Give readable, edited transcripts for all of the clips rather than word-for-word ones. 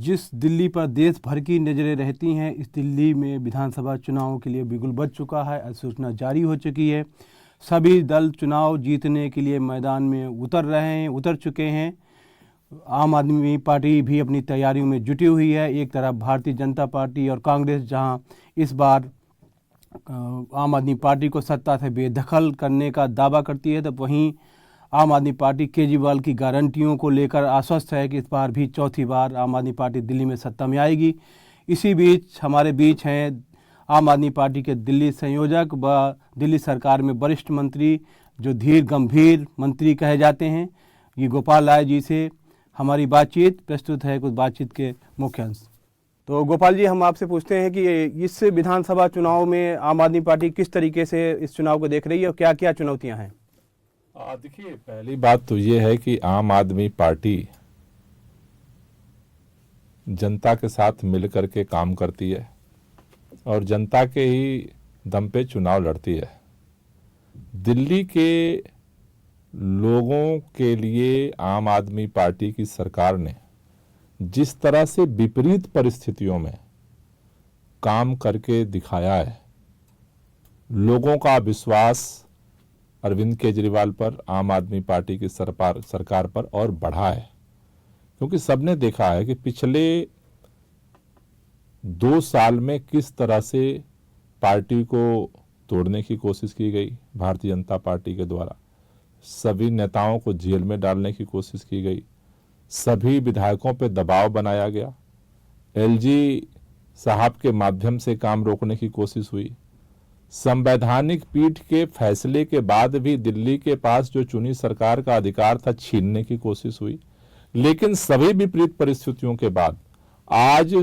जिस दिल्ली पर देश भर की नज़रें रहती हैं, इस दिल्ली में विधानसभा चुनाव के लिए बिगुल बज चुका है। अधिसूचना जारी हो चुकी है। सभी दल चुनाव जीतने के लिए मैदान में उतर चुके हैं। आम आदमी पार्टी भी अपनी तैयारियों में जुटी हुई है। एक तरफ भारतीय जनता पार्टी और कांग्रेस जहां इस बार आम आदमी पार्टी को सत्ता से बेदखल करने का दावा करती है, तो वहीं आम आदमी पार्टी केजरीवाल की गारंटियों को लेकर आश्वस्त है कि इस बार भी चौथी बार आम आदमी पार्टी दिल्ली में सत्ता में आएगी। इसी बीच हमारे बीच हैं आम आदमी पार्टी के दिल्ली संयोजक व दिल्ली सरकार में वरिष्ठ मंत्री, जो धीर गंभीर मंत्री कहे जाते हैं, ये गोपाल राय जी से हमारी बातचीत प्रस्तुत है। कुछ बातचीत के मुख्य अंश। तो गोपाल जी, हम आपसे पूछते हैं कि इस विधानसभा चुनाव में आम आदमी पार्टी किस तरीके से इस चुनाव को देख रही है और क्या क्या चुनौतियां हैं? देखिए, पहली बात तो ये है कि आम आदमी पार्टी जनता के साथ मिलकर के काम करती है और जनता के ही दम पे चुनाव लड़ती है। दिल्ली के लोगों के लिए आम आदमी पार्टी की सरकार ने जिस तरह से विपरीत परिस्थितियों में काम करके दिखाया है, लोगों का विश्वास अरविंद केजरीवाल पर, आम आदमी पार्टी की सरकार पर और बढ़ा है। क्योंकि सबने देखा है कि पिछले 2 साल में किस तरह से पार्टी को तोड़ने की कोशिश की गई भारतीय जनता पार्टी के द्वारा। सभी नेताओं को जेल में डालने की कोशिश की गई, सभी विधायकों पर दबाव बनाया गया, एलजी साहब के माध्यम से काम रोकने की कोशिश हुई। संवैधानिक पीठ के फैसले के बाद भी दिल्ली के पास जो चुनी सरकार का अधिकार था, छीनने की कोशिश हुई। लेकिन सभी विपरीत परिस्थितियों के बाद आज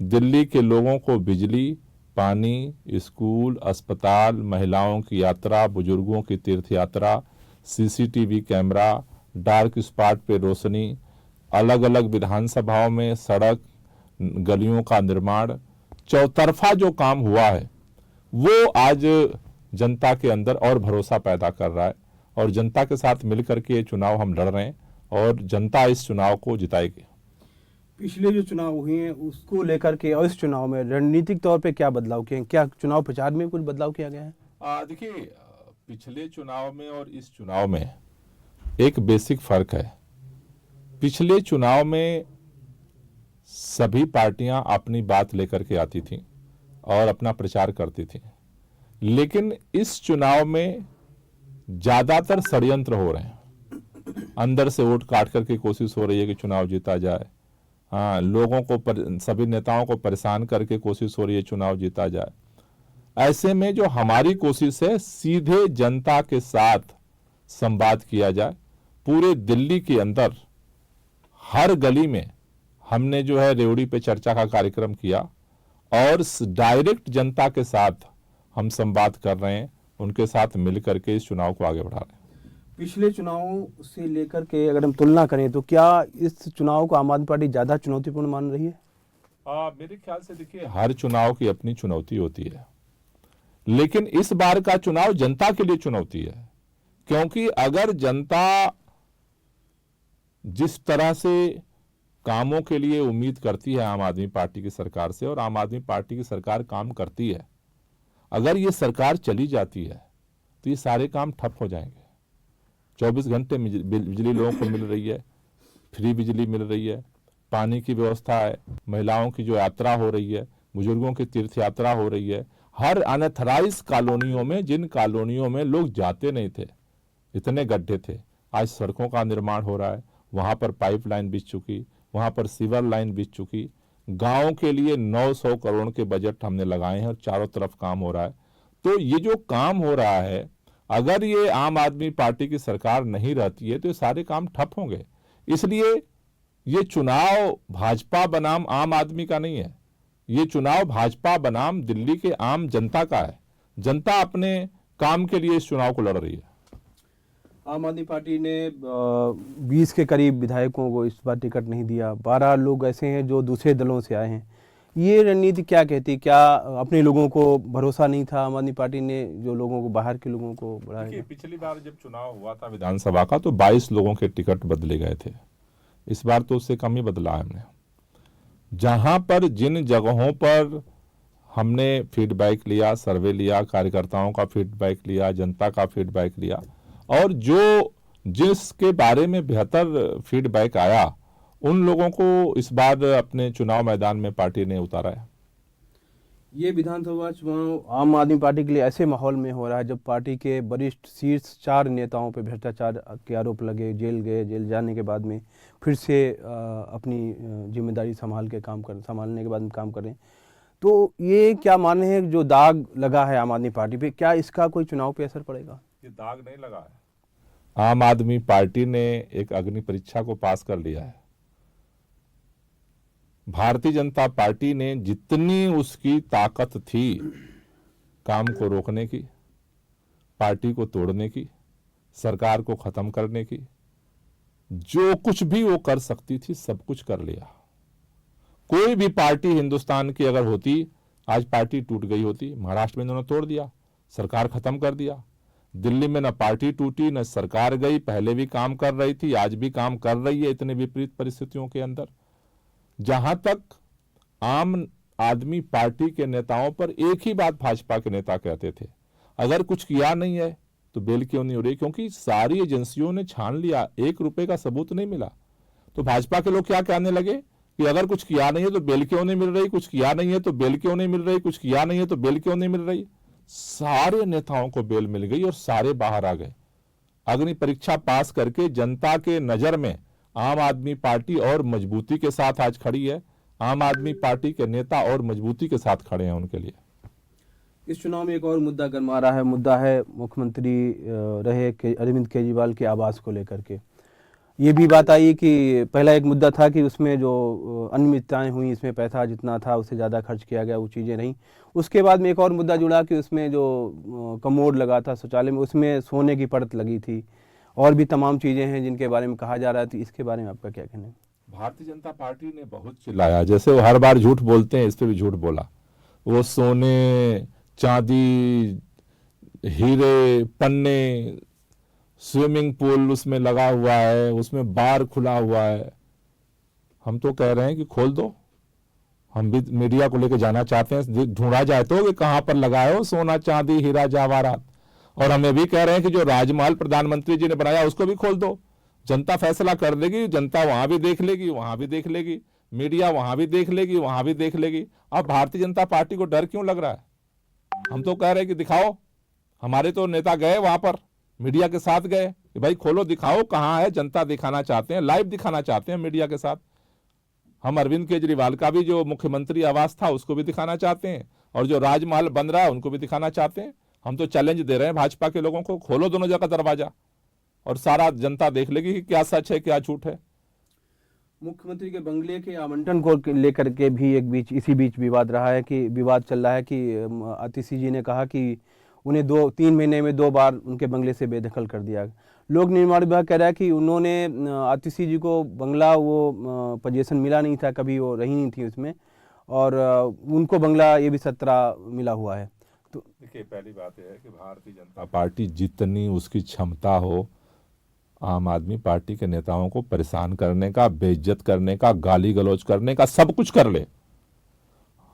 दिल्ली के लोगों को बिजली, पानी, स्कूल, अस्पताल, महिलाओं की यात्रा, बुजुर्गों की तीर्थ यात्रा, सीसीटीवी कैमरा, डार्क स्पॉट पे रोशनी, अलग अलग विधानसभाओं में सड़क, गलियों का निर्माण, चौतरफा जो काम हुआ है, वो आज जनता के अंदर और भरोसा पैदा कर रहा है और जनता के साथ मिलकर के ये चुनाव हम लड़ रहे हैं और जनता इस चुनाव को जिताएगी। पिछले जो चुनाव हुए हैं उसको लेकर के और इस चुनाव में रणनीतिक तौर पे क्या बदलाव किए हैं? क्या चुनाव प्रचार में कुछ बदलाव किया गया है? देखिए, पिछले चुनाव में और इस चुनाव में एक बेसिक फर्क है। पिछले चुनाव में सभी पार्टियां अपनी बात लेकर के आती थीं और अपना प्रचार करती थी। लेकिन इस चुनाव में ज्यादातर षड्यंत्र हो रहे हैं। अंदर से वोट काट करके कोशिश हो रही है कि चुनाव जीता जाए। हाँ, लोगों को सभी नेताओं को परेशान करके कोशिश हो रही है चुनाव जीता जाए। ऐसे में जो हमारी कोशिश है, सीधे जनता के साथ संवाद किया जाए। पूरे दिल्ली के अंदर हर गली में हमने जो है रेवड़ी पे चर्चा का कार्यक्रम किया और डायरेक्ट जनता के साथ हम संवाद कर रहे हैं, उनके साथ मिलकर के इस चुनाव को आगे बढ़ा रहे हैं। पिछले चुनावों से लेकर के अगर हम तुलना करें तो क्या इस चुनाव को आम आदमी पार्टी ज्यादा चुनौतीपूर्ण मान रही है? मेरे ख्याल से देखिए, हर चुनाव की अपनी चुनौती होती है, लेकिन इस बार का चुनाव जनता के लिए चुनौती है। क्योंकि अगर जनता जिस तरह से कामों के लिए उम्मीद करती है आम आदमी पार्टी की सरकार से और आम आदमी पार्टी की सरकार काम करती है, अगर ये सरकार चली जाती है तो ये सारे काम ठप हो जाएंगे। 24 घंटे बिजली लोगों को मिल रही है, फ्री बिजली मिल रही है, पानी की व्यवस्था है, महिलाओं की जो यात्रा हो रही है, बुजुर्गों की तीर्थ यात्रा हो रही है। हर अनथराइज कॉलोनियों में, जिन कॉलोनियों में लोग जाते नहीं थे, इतने गड्ढे थे, आज सड़कों का निर्माण हो रहा है। वहां पर पाइपलाइन बिछ चुकी, वहां पर सीवर लाइन बिछ चुकी। गांव के लिए 900 करोड़ के बजट हमने लगाए हैं और चारों तरफ काम हो रहा है। तो ये जो काम हो रहा है, अगर ये आम आदमी पार्टी की सरकार नहीं रहती है तो ये सारे काम ठप होंगे। इसलिए ये चुनाव भाजपा बनाम आम आदमी का नहीं है, ये चुनाव भाजपा बनाम दिल्ली के आम जनता का है। जनता अपने काम के लिए इस चुनाव को लड़ रही है। आम आदमी पार्टी ने 20 के करीब विधायकों को इस बार टिकट नहीं दिया। 12 लोग ऐसे हैं जो दूसरे दलों से आए हैं। ये रणनीति क्या कहती? क्या अपने लोगों को भरोसा नहीं था आम आदमी पार्टी ने, जो लोगों को, बाहर के लोगों को बढ़ाया? पिछली बार जब चुनाव हुआ था विधानसभा का तो 22 लोगों के टिकट बदले गए थे। इस बार तो उससे कम ही बदला है हमने। जहां पर जिन जगहों पर हमने फीडबैक लिया, सर्वे लिया, कार्यकर्ताओं का फीडबैक लिया, जनता का फीडबैक लिया, और जो जिसके बारे में बेहतर फीडबैक आया उन लोगों को इस बार अपने चुनाव मैदान में पार्टी ने उतारा है। ये विधानसभा चुनाव आम आदमी पार्टी के लिए ऐसे माहौल में हो रहा है जब पार्टी के वरिष्ठ शीर्ष 4 नेताओं पे भ्रष्टाचार के आरोप लगे, जेल गए, जेल जाने के बाद में फिर से अपनी जिम्मेदारी संभालने के बाद में काम करें। तो ये क्या मानना है, जो दाग लगा है आम आदमी पार्टी पे, क्या इसका कोई चुनाव पे असर पड़ेगा? ये दाग नहीं लगा है। आम आदमी पार्टी ने एक अग्नि परीक्षा को पास कर लिया है। भारतीय जनता पार्टी ने जितनी उसकी ताकत थी काम को रोकने की, पार्टी को तोड़ने की, सरकार को खत्म करने की, जो कुछ भी वो कर सकती थी सब कुछ कर लिया। कोई भी पार्टी हिंदुस्तान की अगर होती, आज पार्टी टूट गई होती। महाराष्ट्र में इन्होंने तोड़ दिया, सरकार खत्म कर दिया। दिल्ली में न पार्टी टूटी न सरकार गई, पहले भी काम कर रही थी, आज भी काम कर रही है इतने विपरीत परिस्थितियों के अंदर। जहां तक आम आदमी पार्टी के नेताओं पर एक ही बात भाजपा के नेता कहते थे, अगर कुछ किया नहीं है तो बेल क्यों नहीं हो रही, क्योंकि सारी एजेंसियों ने छान लिया, 1 रुपए का सबूत नहीं मिला। तो भाजपा के लोग क्या कहने लगे कि अगर कुछ किया नहीं है तो बेल क्यों नहीं मिल रही, कुछ किया नहीं है तो बेल क्यों नहीं मिल रही, कुछ किया नहीं है तो बेल क्यों नहीं मिल रही। सारे नेताओं को बेल मिल गई और सारे बाहर आ गए। अग्नि परीक्षा पास करके जनता के नजर में आम आदमी पार्टी और मजबूती के साथ आज खड़ी है। आम आदमी पार्टी के नेता और मजबूती के साथ खड़े हैं उनके लिए। इस चुनाव में एक और मुद्दा गरमा रहा है, मुद्दा है मुख्यमंत्री रहे अरविंद केजरीवाल के आवास को लेकर के। ये भी बात आई कि पहला एक मुद्दा था कि उसमें जो अनियमितताएं हुई, इसमें पैसा जितना था उससे ज़्यादा खर्च किया गया, वो चीज़ें नहीं। उसके बाद में एक और मुद्दा जुड़ा कि उसमें जो कमोड लगा था शौचालय में, उसमें सोने की परत लगी थी, और भी तमाम चीज़ें हैं जिनके बारे में कहा जा रहा था। इसके बारे में आपका क्या कहना है? भारतीय जनता पार्टी ने बहुत चिल्लाया, जैसे वो हर बार झूठ बोलते हैं, इस पे भी झूठ बोला। वो सोने, चांदी, हीरे, पन्ने, स्विमिंग पूल उसमें लगा हुआ है, उसमें बार खुला हुआ है। हम तो कह रहे हैं कि खोल दो, हम भी मीडिया को लेकर जाना चाहते हैं, ढूंढा जाए तो कि कहां पर लगा है वो सोना, चांदी, हीरा जवाहरात। और हम ये भी कह रहे हैं कि जो राजमहल प्रधानमंत्री जी ने बनाया उसको भी खोल दो, जनता फैसला कर लेगी, जनता वहां भी देख लेगी, वहां भी देख लेगी, मीडिया वहां भी देख लेगी, वहां भी देख लेगी। अब भारतीय जनता पार्टी को डर क्यों लग रहा है? हम तो कह रहे हैं कि दिखाओ। हमारे तो नेता गए वहां पर, मीडिया के साथ गए कि भाई खोलो, दिखाओ कहां है, जनता दिखाना चाहते हैं, लाइव दिखाना चाहते हैं मीडिया के साथ। हम अरविंद केजरीवाल का भी जो मुख्यमंत्री आवास था उसको भी दिखाना चाहते हैं, और जो राजमहल बन रहा है उनको भी दिखाना चाहते हैं। हम तो चैलेंज दे रहे हैं भाजपा के लोगों को, खोलो दोनों जगह दरवाजा और सारा जनता देख लेगी कि क्या सच है क्या झूठ है। मुख्यमंत्री के बंगले के आवंटन को लेकर के भी इसी बीच विवाद रहा है, कि विवाद चल रहा है कि आतिशी जी ने कहा कि उन्हें 2-3 महीने में 2 बार उनके बंगले से बेदखल कर दिया। लोक निर्माण विभाग कह रहा है कि उन्होंने आतिशी जी को बंगला वो पोजीशन मिला नहीं था, कभी वो रही नहीं थी उसमें, और उनको बंगला ये भी 17 मिला हुआ है। तो देखिए, पहली बात यह है कि भारतीय जनता पार्टी जितनी उसकी क्षमता हो आम आदमी पार्टी के नेताओं को परेशान करने का, बेइज्जत करने का, गाली गलौज करने का, सब कुछ कर ले।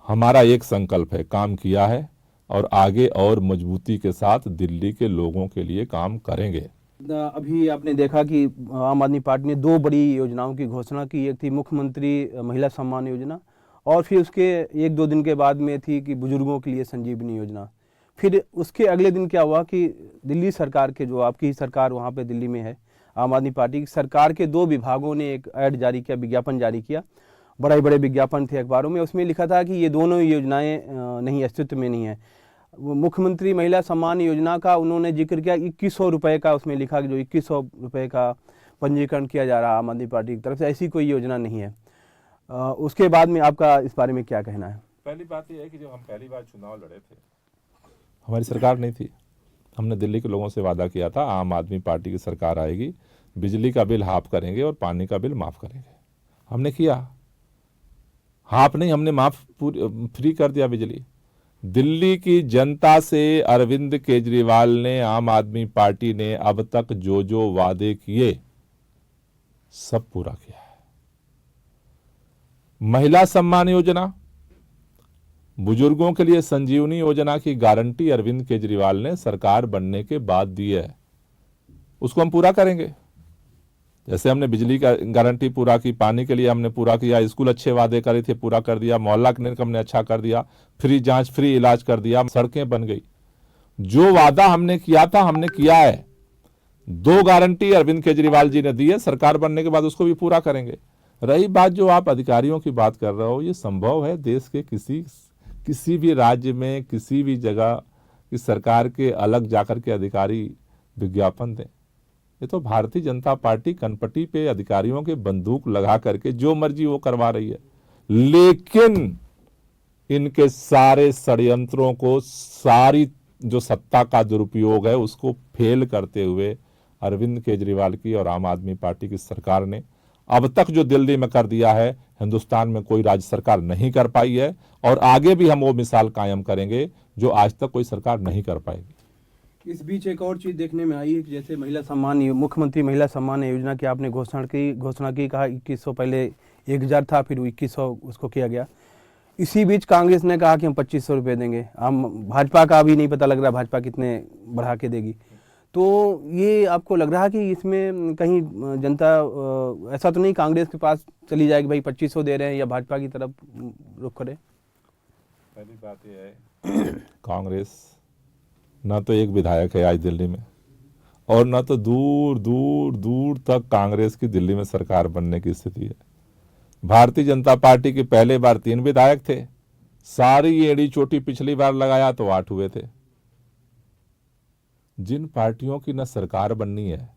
हमारा एक संकल्प है, काम किया है और आगे और मजबूती के साथ दिल्ली के लोगों के लिए काम करेंगे। अभी आपने देखा कि आम आदमी पार्टी ने 2 बड़ी योजनाओं की घोषणा की। एक थी मुख्यमंत्री महिला सम्मान योजना, और फिर उसके 1-2 दिन के बाद में थी कि बुजुर्गों के लिए संजीवनी योजना। फिर उसके अगले दिन क्या हुआ कि दिल्ली सरकार के, जो आपकी सरकार वहाँ पे दिल्ली में है, आम आदमी पार्टी की सरकार के 2 विभागों ने एक ऐड जारी किया, विज्ञापन जारी किया। बड़े बड़े विज्ञापन थे अखबारों में, उसमें लिखा था कि ये दोनों योजनाएं नहीं, अस्तित्व में नहीं है। मुख्यमंत्री महिला सम्मान योजना का उन्होंने जिक्र किया, 2100 रुपये का उसमें लिखा कि जो 2100 रुपये का पंजीकरण किया जा रहा है आम आदमी पार्टी की तरफ से, ऐसी कोई योजना नहीं है। उसके बाद में आपका इस बारे में क्या कहना है? पहली बात यह है कि जब हम पहली बार चुनाव लड़े थे, हमारी सरकार नहीं थी। हमने दिल्ली के लोगों से वादा किया था आम आदमी पार्टी की सरकार आएगी, बिजली का बिल हाफ करेंगे और पानी का बिल माफ करेंगे। हमने किया, हाफ नहीं, हमने माफ फ्री कर दिया बिजली। दिल्ली की जनता से अरविंद केजरीवाल ने, आम आदमी पार्टी ने अब तक जो जो वादे किए सब पूरा किया है। महिला सम्मान योजना, बुजुर्गों के लिए संजीवनी योजना की गारंटी अरविंद केजरीवाल ने सरकार बनने के बाद दी है, उसको हम पूरा करेंगे। जैसे हमने बिजली का गारंटी पूरा की, पानी के लिए हमने पूरा किया, स्कूल अच्छे वादे करे थे पूरा कर दिया, मोहल्ला क्लिनिक हमने अच्छा कर दिया, फ्री जांच फ्री इलाज कर दिया, सड़कें बन गई। जो वादा हमने किया था हमने किया है। 2 गारंटी अरविंद केजरीवाल जी ने दी है, सरकार बनने के बाद उसको भी पूरा करेंगे। रही बात जो आप अधिकारियों की बात कर रहे हो, ये संभव है देश के किसी भी राज्य में किसी भी जगह की सरकार के अलग जाकर के अधिकारी विज्ञापन दें? ये तो भारतीय जनता पार्टी कनपटी पे अधिकारियों के बंदूक लगा करके जो मर्जी वो करवा रही है, लेकिन इनके सारे षड्यंत्रों को, सारी जो सत्ता का दुरुपयोग है उसको फेल करते हुए अरविंद केजरीवाल की और आम आदमी पार्टी की सरकार ने अब तक जो दिल्ली में कर दिया है, हिंदुस्तान में कोई राज्य सरकार नहीं कर पाई है, और आगे भी हम वो मिसाल कायम करेंगे जो आज तक कोई सरकार नहीं कर पाएगी। इस बीच एक और चीज़ देखने में आई है कि जैसे महिला सम्मान, मुख्यमंत्री महिला सम्मान योजना की आपने घोषणा की, कहा 2100, पहले 1000 था, फिर 2100 उसको किया गया। इसी बीच कांग्रेस ने कहा कि हम 2500 रुपये देंगे। हम भाजपा का अभी नहीं पता लग रहा भाजपा कितने बढ़ा के देगी। तो ये आपको लग रहा है कि इसमें कहीं जनता ऐसा तो नहीं कांग्रेस के पास चली जाएगी, भाई 2500 दे रहे हैं, या भाजपा की तरफ रुख करे? पहली बात यह है कांग्रेस ना तो एक विधायक है आज दिल्ली में, और ना तो दूर दूर दूर तक कांग्रेस की दिल्ली में सरकार बनने की स्थिति है। भारतीय जनता पार्टी के पहले बार 3 विधायक थे, सारी एड़ी चोटी पिछली बार लगाया तो 8 हुए थे। जिन पार्टियों की न सरकार बननी है,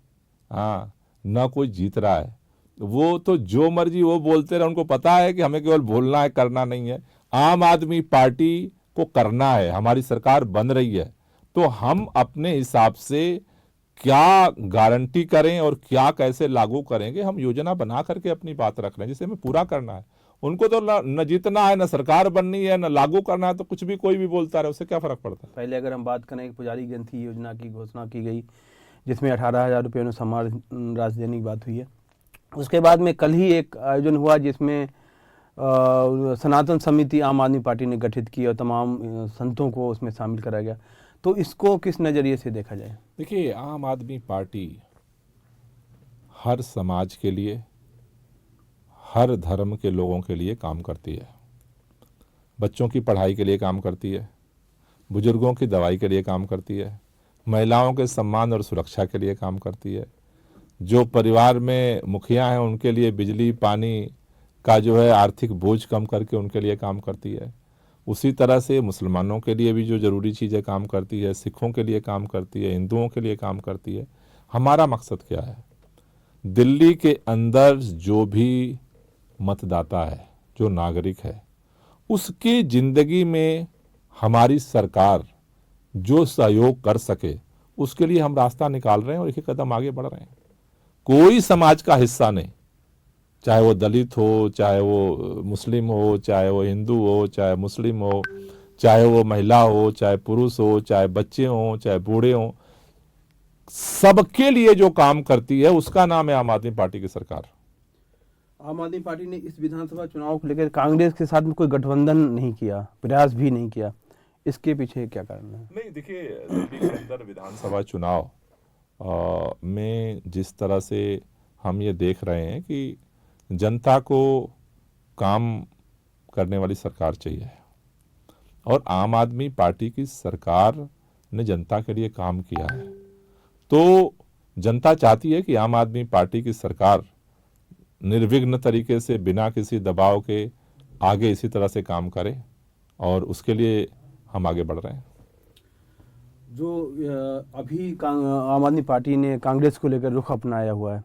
हाँ, न कोई जीत रहा है, वो तो जो मर्जी वो बोलते रहे। उनको पता है कि हमें केवल बोलना है, करना नहीं है। आम आदमी पार्टी को करना है, हमारी सरकार बन रही है, तो हम अपने हिसाब से क्या गारंटी करें और क्या कैसे लागू करेंगे, हम योजना बना करके अपनी बात रख रहे हैं जिसे हमें पूरा करना है। उनको तो न जीतना है, न सरकार बननी है, न लागू करना है, तो कुछ भी कोई भी बोलता रहे, उससे क्या फर्क पड़ता है। पहले अगर हम बात करें कि पुजारी ग्रंथी योजना की घोषणा की गई, जिसमें 18,000 रुपये में सम्मान राशि देने की बात हुई है। उसके बाद में कल ही एक आयोजन हुआ जिसमें सनातन समिति आम आदमी पार्टी ने गठित की और तमाम संतों को उसमें शामिल करा गया। तो इसको किस नज़रिए से देखा जाए? देखिए, आम आदमी पार्टी हर समाज के लिए, हर धर्म के लोगों के लिए काम करती है। बच्चों की पढ़ाई के लिए काम करती है, बुजुर्गों की दवाई के लिए काम करती है, महिलाओं के सम्मान और सुरक्षा के लिए काम करती है। जो परिवार में मुखिया हैं उनके लिए बिजली पानी का जो है आर्थिक बोझ कम करके उनके लिए काम करती है। उसी तरह से मुसलमानों के लिए भी जो ज़रूरी चीज़ें काम करती है, सिखों के लिए काम करती है, हिंदुओं के लिए काम करती है। हमारा मकसद क्या है? दिल्ली के अंदर जो भी मतदाता है, जो नागरिक है, उसकी ज़िंदगी में हमारी सरकार जो सहयोग कर सके उसके लिए हम रास्ता निकाल रहे हैं और एक एक कदम आगे बढ़ रहे हैं। कोई समाज का हिस्सा नहीं, चाहे वो दलित हो, चाहे वो मुस्लिम हो, चाहे वो हिंदू हो, चाहे मुस्लिम हो, चाहे वो महिला हो, चाहे पुरुष हो, चाहे बच्चे हों, चाहे बूढ़े हों, सबके लिए जो काम करती है उसका नाम है आम आदमी पार्टी की सरकार। आम आदमी पार्टी ने इस विधानसभा चुनाव को लेकर कांग्रेस के साथ में कोई गठबंधन नहीं किया, प्रयास भी नहीं किया, इसके पीछे क्या कारण है? नहीं, देखिए, दिल्ली के अंदर विधानसभा चुनाव में जिस तरह से हम ये देख रहे हैं कि जनता को काम करने वाली सरकार चाहिए, और आम आदमी पार्टी की सरकार ने जनता के लिए काम किया है, तो जनता चाहती है कि आम आदमी पार्टी की सरकार निर्विघ्न तरीके से बिना किसी दबाव के आगे इसी तरह से काम करे, और उसके लिए हम आगे बढ़ रहे हैं। जो अभी आम आदमी पार्टी ने कांग्रेस को लेकर रुख अपनाया हुआ है,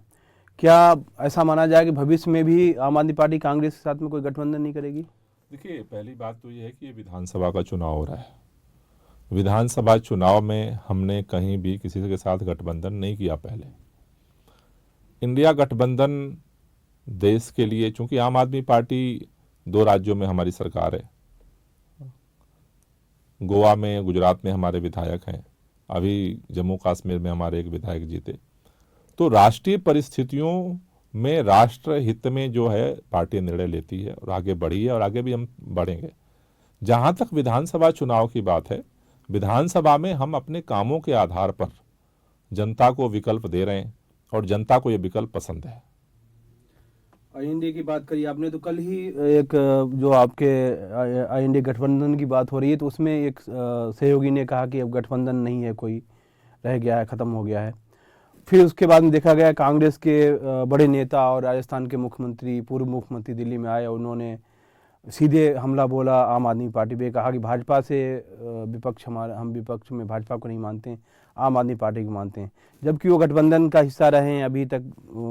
क्या ऐसा माना जाए कि भविष्य में भी आम आदमी पार्टी कांग्रेस के साथ में कोई गठबंधन नहीं करेगी? देखिए, पहली बात तो ये है कि ये विधानसभा का चुनाव हो रहा है। विधानसभा चुनाव में हमने कहीं भी किसी के साथ गठबंधन नहीं किया पहले। इंडिया गठबंधन देश के लिए, चूंकि आम आदमी पार्टी 2 राज्यों में हमारी सरकार है, गोवा में, गुजरात में हमारे विधायक हैं, अभी जम्मू कश्मीर में हमारे एक विधायक जीते, तो राष्ट्रीय परिस्थितियों में राष्ट्र हित में जो है पार्टी निर्णय लेती है और आगे बढ़ी है और आगे भी हम बढ़ेंगे। जहां तक विधानसभा चुनाव की बात है, विधानसभा में हम अपने कामों के आधार पर जनता को विकल्प दे रहे हैं और जनता को ये विकल्प पसंद है। आईएनडी की बात करी आपने, तो कल ही एक जो आपके आईएनडी गठबंधन की बात हो रही है, तो उसमें एक सहयोगी ने कहा कि अब गठबंधन नहीं है, कोई रह गया है, ख़त्म हो गया है। फिर उसके बाद में देखा गया कांग्रेस के बड़े नेता और राजस्थान के मुख्यमंत्री, पूर्व मुख्यमंत्री दिल्ली में आए, उन्होंने सीधे हमला बोला आम आदमी पार्टी पे, कहा कि भाजपा से विपक्ष हमारा, हम विपक्ष में भाजपा को नहीं मानते हैं, आम आदमी पार्टी को मानते हैं, जबकि वो गठबंधन का हिस्सा रहे हैं, अभी तक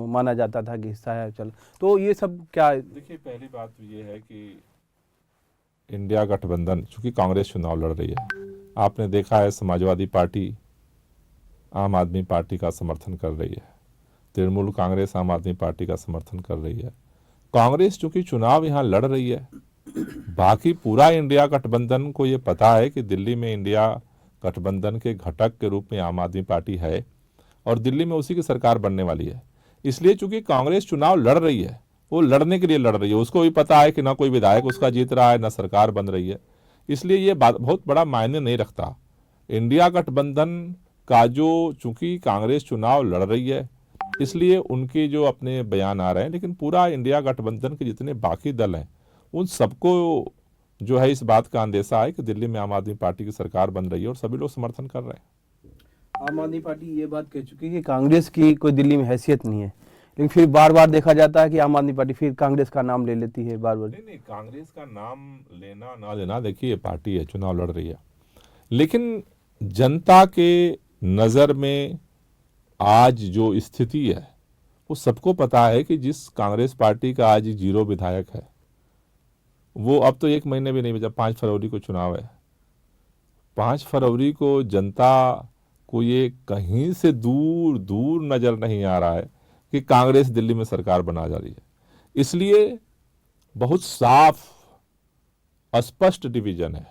माना जाता था कि हिस्सा है। चल, तो ये सब क्या? देखिए, पहली बात तो ये है कि इंडिया गठबंधन, चूंकि कांग्रेस चुनाव लड़ रही है, आपने देखा है समाजवादी पार्टी आम आदमी पार्टी का समर्थन कर रही है, तृणमूल कांग्रेस आम आदमी पार्टी का समर्थन कर रही है। कांग्रेस चूंकि चुनाव यहाँ लड़ रही है, बाकी पूरा इंडिया गठबंधन को ये पता है कि दिल्ली में इंडिया गठबंधन के घटक के रूप में आम आदमी पार्टी है और दिल्ली में उसी की सरकार बनने वाली है। इसलिए चूंकि कांग्रेस चुनाव लड़ रही है, वो लड़ने के लिए लड़ रही है, उसको भी पता है कि ना कोई विधायक उसका जीत रहा है, ना सरकार बन रही है, इसलिए ये बात बहुत बड़ा मायने नहीं रखता। इंडिया गठबंधन का जो, चूंकि कांग्रेस चुनाव लड़ रही है इसलिए उनके जो अपने बयान आ रहे हैं, लेकिन पूरा इंडिया गठबंधन के जितने बाकी दल हैं उन सबको जो है इस बात का अंदेशा है कि दिल्ली में आम आदमी पार्टी की सरकार बन रही है और सभी लोग समर्थन कर रहे हैं। आम आदमी पार्टी ये बात कह चुकी है कि कांग्रेस की कोई दिल्ली में हैसियत नहीं है, लेकिन फिर बार बार देखा जाता है कि आम आदमी पार्टी फिर कांग्रेस का नाम ले लेती है बार बार। नहीं, कांग्रेस का नाम लेना ना लेना, देखिए पार्टी है, चुनाव लड़ रही है, लेकिन जनता के नज़र में आज जो स्थिति है वो सबको पता है कि जिस कांग्रेस पार्टी का आज 0 विधायक है, वो अब तो 1 महीने भी नहीं बचा, 5 फरवरी को चुनाव है। 5 फरवरी को जनता को ये कहीं से दूर दूर नजर नहीं आ रहा है कि कांग्रेस दिल्ली में सरकार बना जा रही है। इसलिए बहुत साफ स्पष्ट डिवीजन है,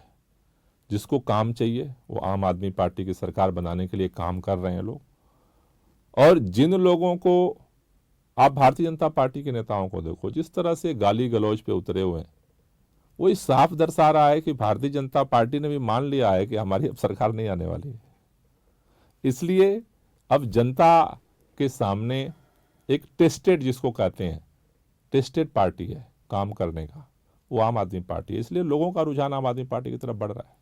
जिसको काम चाहिए वो आम आदमी पार्टी की सरकार बनाने के लिए काम कर रहे हैं लोग, और जिन लोगों को, आप भारतीय जनता पार्टी के नेताओं को देखो जिस तरह से गाली गलौज पे उतरे हुए हैं, वो इस साफ दर्शा रहा है कि भारतीय जनता पार्टी ने भी मान लिया है कि हमारी अब सरकार नहीं आने वाली है। इसलिए अब जनता के सामने एक टेस्टेड, जिसको कहते हैं टेस्टेड पार्टी है काम करने का, वो आम आदमी पार्टी है। इसलिए लोगों का रुझान आम आदमी पार्टी की तरफ बढ़ रहा है।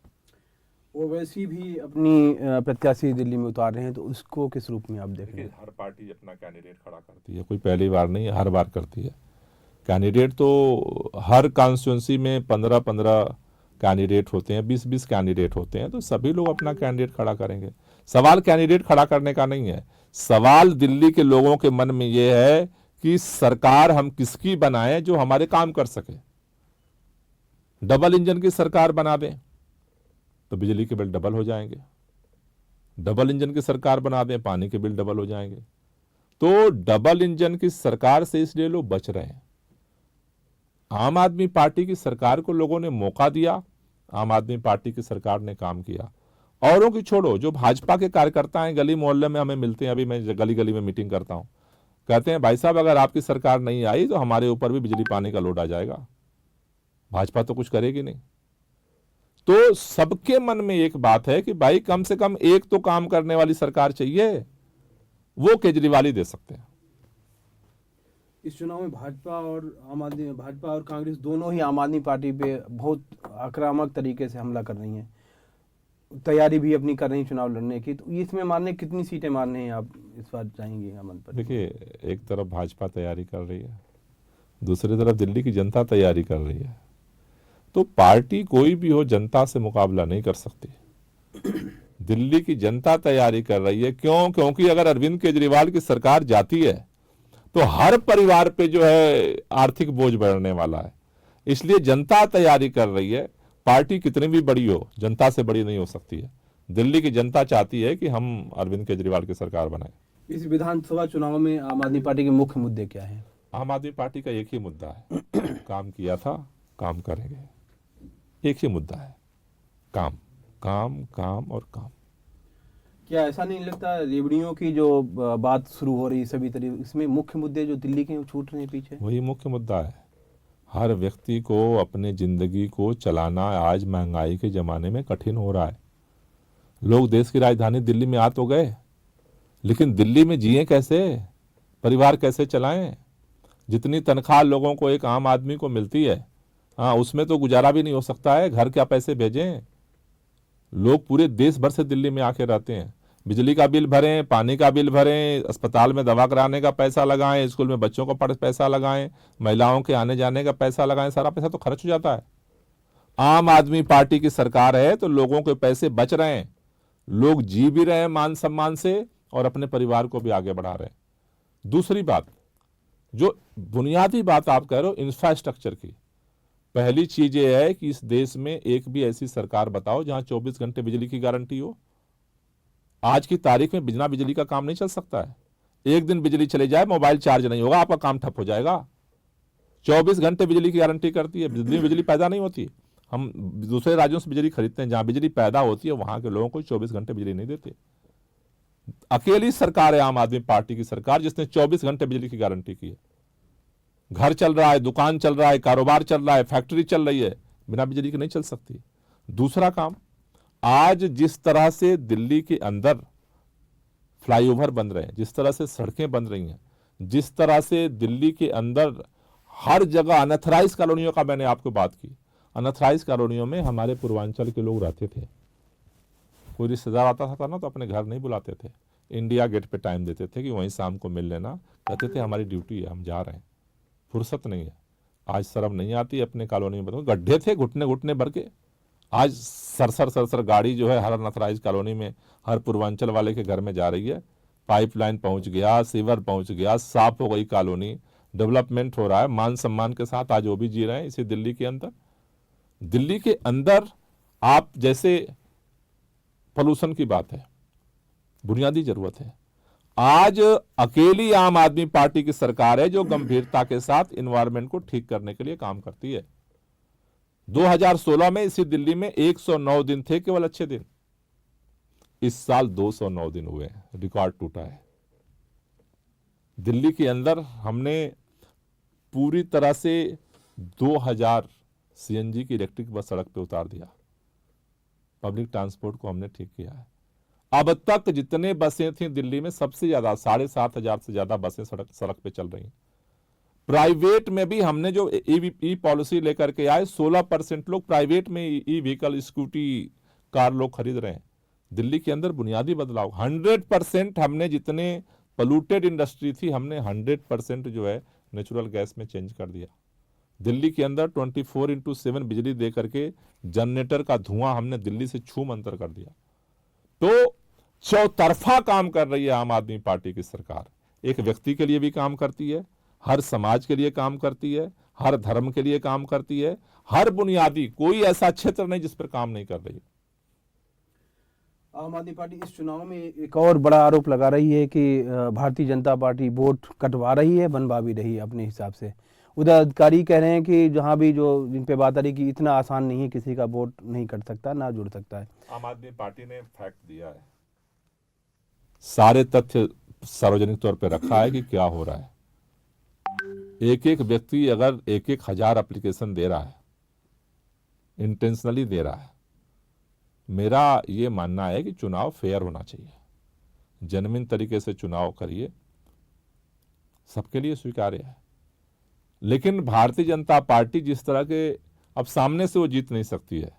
वो वैसी भी अपनी प्रत्याशी दिल्ली में उतार रहे हैं, तो उसको किस रूप में आप देख रहे हैं? हर पार्टी अपना कैंडिडेट खड़ा करती है, कोई पहली बार नहीं, हर बार करती है। कैंडिडेट तो हर कॉन्स्टिट्यूंसी में 15-15 कैंडिडेट होते हैं, 20-20 कैंडिडेट होते हैं, तो सभी लोग अपना कैंडिडेट खड़ा करेंगे। सवाल कैंडिडेट खड़ा करने का नहीं है, सवाल दिल्ली के लोगों के मन में ये है कि सरकार हम किसकी बनाएं जो हमारे काम कर सके। डबल इंजन की सरकार बना दें तो बिजली के बिल डबल हो जाएंगे, डबल इंजन की सरकार बना दें पानी के बिल डबल हो जाएंगे। तो डबल इंजन की सरकार से इसलिए लोग बच रहे हैं। आम आदमी पार्टी की सरकार को लोगों ने मौका दिया, आम आदमी पार्टी की सरकार ने काम किया। औरों की छोड़ो, जो भाजपा के कार्यकर्ता हैं, गली मोहल्ले में हमें मिलते हैं, अभी मैं गली गली में मीटिंग करता हूं, कहते हैं भाई साहब अगर आपकी सरकार नहीं आई तो हमारे ऊपर भी बिजली पानी का लोड आ जाएगा, भाजपा तो कुछ करेगी नहीं। तो सबके मन में एक बात है कि भाई कम से कम एक तो काम करने वाली सरकार चाहिए, वो केजरीवाल ही दे सकते हैं। इस चुनाव में भाजपा और कांग्रेस दोनों ही आम आदमी पार्टी पे बहुत आक्रामक तरीके से हमला कर रही हैं, तैयारी भी अपनी कर रही हैं चुनाव लड़ने की। तो इसमें मारने कितनी सीटें मारने हैं आप इस बार चाहेंगे अमन पर? देखिए, एक तरफ भाजपा तैयारी कर रही है, दूसरी तरफ दिल्ली की जनता तैयारी कर रही है। तो पार्टी कोई भी हो जनता से मुकाबला नहीं कर सकती। दिल्ली की जनता तैयारी कर रही है, क्यों? क्योंकि अगर अरविंद केजरीवाल की सरकार जाती है तो हर परिवार पे जो है आर्थिक बोझ बढ़ने वाला है। इसलिए जनता तैयारी कर रही है। पार्टी कितनी भी बड़ी हो, जनता से बड़ी नहीं हो सकती है। दिल्ली की जनता चाहती है कि हम अरविंद केजरीवाल की सरकार बनाएं। इस विधानसभा चुनाव में आम आदमी पार्टी के मुख्य मुद्दे क्या हैं? आम आदमी पार्टी का एक ही मुद्दा है, काम किया था, काम करेंगे। एक ही मुद्दा है, काम काम काम और काम। क्या ऐसा नहीं लगता रेवड़ियों की जो बात शुरू हो रही सभी तरीके, इसमें मुख्य मुद्दे जो दिल्ली के हैं वो छूट रहे हैं पीछे? वही मुख्य मुद्दा है। हर व्यक्ति को अपने जिंदगी को चलाना आज महंगाई के ज़माने में कठिन हो रहा है। लोग देश की राजधानी दिल्ली में आ तो गए, लेकिन दिल्ली में जिए कैसे, परिवार कैसे चलाएं? जितनी तनख्वाह लोगों को एक आम आदमी को मिलती है, हाँ, उसमें तो गुजारा भी नहीं हो सकता है। घर क्या पैसे भेजें? लोग पूरे देश भर से दिल्ली में आके रहते हैं। बिजली का बिल भरें, पानी का बिल भरें, अस्पताल में दवा कराने का पैसा लगाएं, स्कूल में बच्चों का पैसा लगाएं, महिलाओं के आने जाने का पैसा लगाएं, सारा पैसा तो खर्च हो जाता है। आम आदमी पार्टी की सरकार है तो लोगों के पैसे बच रहे हैं, लोग जी भी रहे हैं मान सम्मान से और अपने परिवार को भी आगे बढ़ा रहे हैं। दूसरी बात, जो बुनियादी बात आप कह रहे हो इंफ्रास्ट्रक्चर की, पहली चीज ये है कि इस देश में एक भी ऐसी सरकार बताओ जहां 24 घंटे बिजली की गारंटी हो। आज की तारीख में बिना बिजली का काम नहीं चल सकता है। एक दिन बिजली चले जाए, मोबाइल चार्ज नहीं होगा, आपका काम ठप हो जाएगा। 24 घंटे बिजली की गारंटी करती है। दिल्ली में बिजली पैदा नहीं होती, हम दूसरे राज्यों से बिजली खरीदते हैं, जहां बिजली पैदा होती है वहां के लोगों को 24 घंटे बिजली नहीं देते। अकेली सरकार है आम आदमी पार्टी की सरकार जिसने 24 घंटे बिजली की गारंटी की है। घर चल रहा है, दुकान चल रहा है, कारोबार चल रहा है, फैक्ट्री चल रही है, बिना बिजली के नहीं चल सकती। दूसरा काम, आज जिस तरह से दिल्ली के अंदर फ्लाईओवर बन रहे हैं, जिस तरह से सड़कें बन रही हैं, जिस तरह से दिल्ली के अंदर हर जगह अनथराइज कॉलोनियों का मैंने आपको बात की, अनथराइज कॉलोनियों में हमारे पूर्वांचल के लोग रहते थे। कोई रिश्तेदार आता था ना तो अपने घर नहीं बुलाते थे, इंडिया गेट पे टाइम देते थे कि वहीं शाम को मिल लेना, कहते थे हमारी ड्यूटी है, हम जा रहे हैं, फुर्सत नहीं है। आज शर्म नहीं आती अपने कॉलोनी में बताओ, गड्ढे थे घुटने घुटने भर के, आज सरसर गाड़ी जो है हर अनथराइज कॉलोनी में हर पूर्वांचल वाले के घर में जा रही है। पाइपलाइन पहुंच गया, सीवर पहुंच गया, साफ हो गई कॉलोनी, डेवलपमेंट हो रहा है, मान सम्मान के साथ आज वो भी जी रहे हैं इसी दिल्ली के अंदर। दिल्ली के अंदर आप जैसे पोल्यूशन की बात है, बुनियादी जरूरत है। आज अकेली आम आदमी पार्टी की सरकार है जो गंभीरता के साथ एनवायरनमेंट को ठीक करने के लिए काम करती है। 2016 में इसी दिल्ली में 109 दिन थे केवल अच्छे दिन, इस साल 209 दिन हुए हैं, रिकॉर्ड टूटा है। दिल्ली के अंदर हमने पूरी तरह से 2000 सीएनजी की इलेक्ट्रिक बस सड़क पे उतार दिया, पब्लिक ट्रांसपोर्ट को हमने ठीक किया है। अब तक जितने बसें थी दिल्ली में सबसे ज्यादा 7,500 से ज्यादा बसें सड़क पे चल रही हैं। प्राइवेट में भी हमने जो ई पॉलिसी लेकर के आए, 16% लोग प्राइवेट में ई व्हीकल, स्कूटी, कार लोग खरीद रहे हैं। दिल्ली के अंदर बुनियादी बदलाव, 100% हमने जितने पोल्यूटेड इंडस्ट्री थी हमने 100% जो है नेचुरल गैस में चेंज कर दिया। दिल्ली के अंदर 24/7 बिजली दे करके जनरेटर का धुआं हमने दिल्ली से छू मंतर कर दिया। तो चौतरफा काम कर रही है आम आदमी पार्टी की सरकार। एक व्यक्ति के लिए भी काम करती है, हर समाज के लिए काम करती है, हर धर्म के लिए काम करती है, हर बुनियादी कोई ऐसा क्षेत्र नहीं जिस पर काम नहीं कर रही। आम आदमी पार्टी इस चुनाव में एक और बड़ा आरोप लगा रही है कि भारतीय जनता पार्टी वोट कटवा रही है, बनवा भी रही है अपने हिसाब से। उधर अधिकारी कह रहे हैं कि जहां भी जो जिन पे बात आ रही कि इतना आसान नहीं है, किसी का वोट नहीं कट सकता, ना जुड़ सकता है। आम आदमी पार्टी ने फैक्ट दिया है, सारे तथ्य सार्वजनिक तौर पर रखा है कि क्या हो रहा है। एक एक व्यक्ति अगर 1,000 एप्लीकेशन दे रहा है, इंटेंशनली दे रहा है, मेरा ये मानना है कि चुनाव फेयर होना चाहिए, जेन्युइन तरीके से चुनाव करिए, सबके लिए स्वीकार्य है। लेकिन भारतीय जनता पार्टी जिस तरह के, अब सामने से वो जीत नहीं सकती है,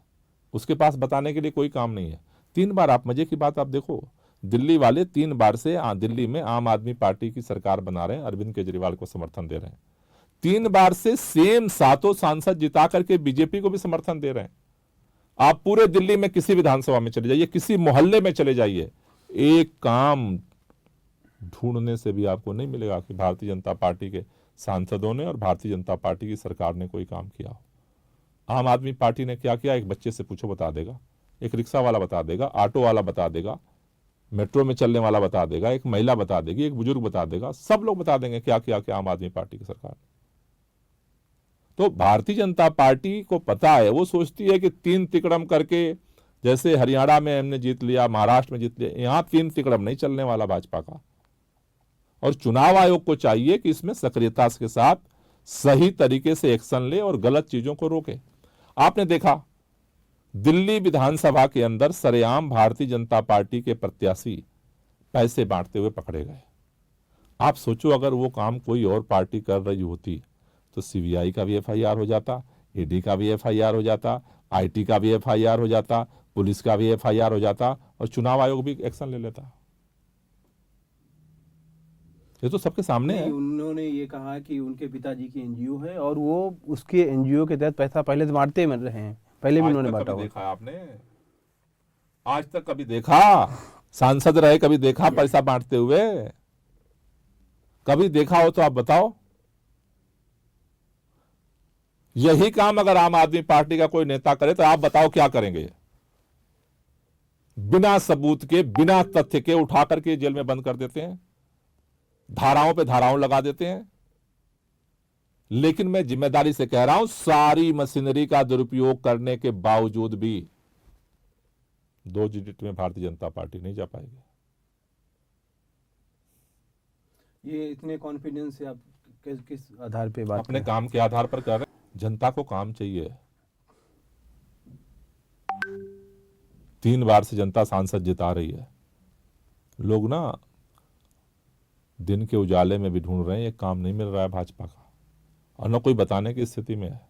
उसके पास बताने के लिए कोई काम नहीं है। 3 बार, आप मजे की बात आप देखो, दिल्ली वाले 3 बार से दिल्ली में आम आदमी पार्टी की सरकार बना रहे हैं, अरविंद केजरीवाल को समर्थन दे रहे हैं। 3 बार से सेम 7 सांसद जिता करके बीजेपी को भी समर्थन दे रहे हैं। आप पूरे दिल्ली में किसी विधानसभा में चले जाइए, किसी मोहल्ले में चले जाइए, एक काम ढूंढने से भी आपको नहीं मिलेगा कि भारतीय जनता पार्टी के सांसदों ने और भारतीय जनता पार्टी की सरकार ने कोई काम किया हो। आम आदमी पार्टी ने क्या किया, एक बच्चे से पूछो बता देगा, एक रिक्शा वाला बता देगा, ऑटो वाला बता देगा, मेट्रो में चलने वाला बता देगा, एक महिला बता देगी, एक बुजुर्ग बता देगा, सब लोग बता देंगे क्या किया क्या आम आदमी पार्टी की सरकार। तो भारतीय जनता पार्टी को पता है, वो सोचती है कि 3 तिकड़म करके जैसे हरियाणा में हमने जीत लिया, महाराष्ट्र में जीत लिया, यहां 3 तिकड़म नहीं चलने वाला भाजपा का। और चुनाव आयोग को चाहिए कि इसमें सक्रियता के साथ सही तरीके से एक्शन ले और गलत चीजों को रोके। आपने देखा दिल्ली विधानसभा के अंदर सरेआम भारतीय जनता पार्टी के प्रत्याशी पैसे बांटते हुए पकड़े गए। आप सोचो अगर वो काम कोई और पार्टी कर रही होती तो सीबीआई का भी एफआईआर हो जाता, ईडी का भी एफआईआर हो जाता, आईटी का भी एफआईआर हो जाता, पुलिस का भी एफआईआर हो जाता और चुनाव आयोग भी एक्शन ले लेता। ये तो सबके सामने है। उन्होंने ये कहा कि उनके पिताजी की एनजीओ है और वो उसके एनजीओ के तहत पैसा पहले से बांटते मिल रहे हैं, पहले भी उन्होंने बांटा। देखा आपने आज तक कभी देखा? सांसद रहे कभी देखा पैसा बांटते हुए? कभी देखा हो तो आप बताओ। यही काम अगर आम आदमी पार्टी का कोई नेता करे तो आप बताओ क्या करेंगे? बिना सबूत के, बिना तथ्य के उठा करके जेल में बंद कर देते हैं, धाराओं पे धाराओं लगा देते हैं। लेकिन मैं जिम्मेदारी से कह रहा हूं, सारी मशीनरी का दुरुपयोग करने के बावजूद भी 2 डिजिट में भारतीय जनता पार्टी नहीं जा पाएगी। ये इतने कॉन्फिडेंस से आप किस आधार पे बात अपने काम के आधार पर कर रहे हैं। जनता को काम चाहिए। 3 बार से जनता सांसद जिता रही है। लोग ना दिन के उजाले में भी ढूंढ रहे हैं, ये काम नहीं मिल रहा है भाजपा का, और न कोई बताने की स्थिति में है।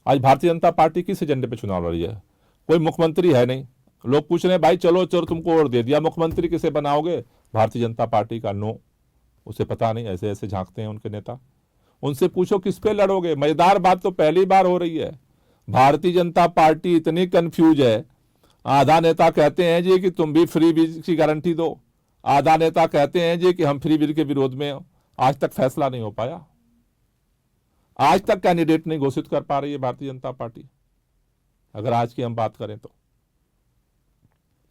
आज भारतीय जनता पार्टी किस एजेंडे पे चुनाव लड़ रही है? कोई मुख्यमंत्री है नहीं। लोग पूछ रहे हैं भाई चलो तुमको और दे दिया, मुख्यमंत्री किसे बनाओगे? भारतीय जनता पार्टी का नो, उसे पता नहीं। ऐसे ऐसे झांकते हैं उनके नेता। उनसे पूछो किस पे लड़ोगे? मजेदार बात तो पहली बार हो रही है। भारतीय जनता पार्टी इतनी कंफ्यूज है। आधा नेता कहते हैं जी कि तुम भी फ्री बीज की गारंटी दो, आधा नेता कहते हैं जी कि हम फ्री बीज के विरोध में। आज तक फैसला नहीं हो पाया। आज तक कैंडिडेट नहीं घोषित कर पा रही है भारतीय जनता पार्टी। अगर आज की हम बात करें तो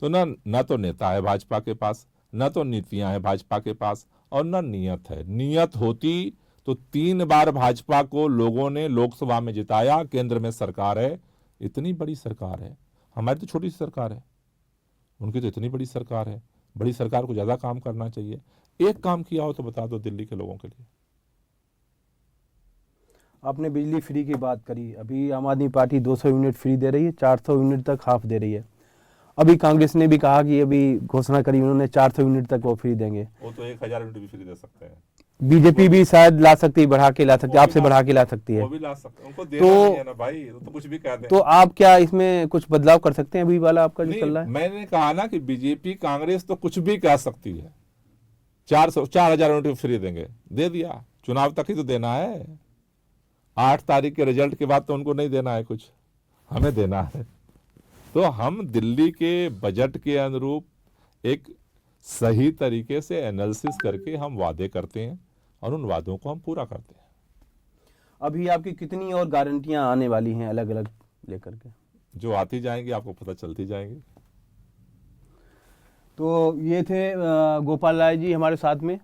न तो नेता है भाजपा के पास, न तो नीतियां है भाजपा के पास, और न नियत है। नियत होती तो 3 बार भाजपा को लोगों ने लोकसभा में जिताया। केंद्र में सरकार है, इतनी बड़ी सरकार है। हमारी तो छोटी सी सरकार है, उनकी तो इतनी बड़ी सरकार है। बड़ी सरकार को ज्यादा काम करना चाहिए। एक काम किया हो तो बता दो दिल्ली के लोगों के लिए। आपने बिजली फ्री की बात करी। अभी आम आदमी पार्टी 200 यूनिट फ्री दे रही है, 400 यूनिट तक हाफ दे रही है। अभी कांग्रेस ने भी कहा कि अभी घोषणा करी उन्होंने 400 यूनिट तक वो फ्री देंगे। वो तो 1000 यूनिट भी फ्री दे सकते हैं। बीजेपी भी शायद ला सकती है, बढ़ा के ला सकती है, आपसे बढ़ा के ला सकती है। वो भी ला सकते हैं, उनको देना नहीं है ना भाई, तो कुछ भी कह दें। तो आप क्या इसमें कुछ बदलाव कर सकते हैं? अभी वाला आपका जो चल रहा है, मैंने कहा ना कि बीजेपी कांग्रेस तो कुछ भी कह सकती है। 4000 यूनिट फ्री देंगे, दे दिया। चुनाव तक ही तो देना है। 8 तारीख के रिजल्ट के बाद तो उनको नहीं देना है कुछ, हमें देना है। तो हम दिल्ली के बजट के अनुरूप एक सही तरीके से एनालिसिस करके हम वादे करते हैं और उन वादों को हम पूरा करते हैं। अभी आपकी कितनी और गारंटियां आने वाली हैं अलग अलग लेकर के? जो आती जाएंगी आपको पता चलती जाएंगी। तो ये थे गोपाल राय जी हमारे साथ में।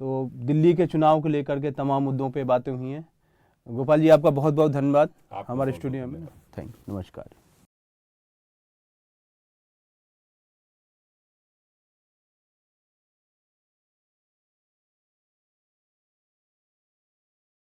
तो दिल्ली के चुनाव को लेकर के तमाम मुद्दों पे बातें हुई हैं। गोपाल जी आपका बहुत बहुत धन्यवाद हमारे स्टूडियो में। थैंक यू, नमस्कार।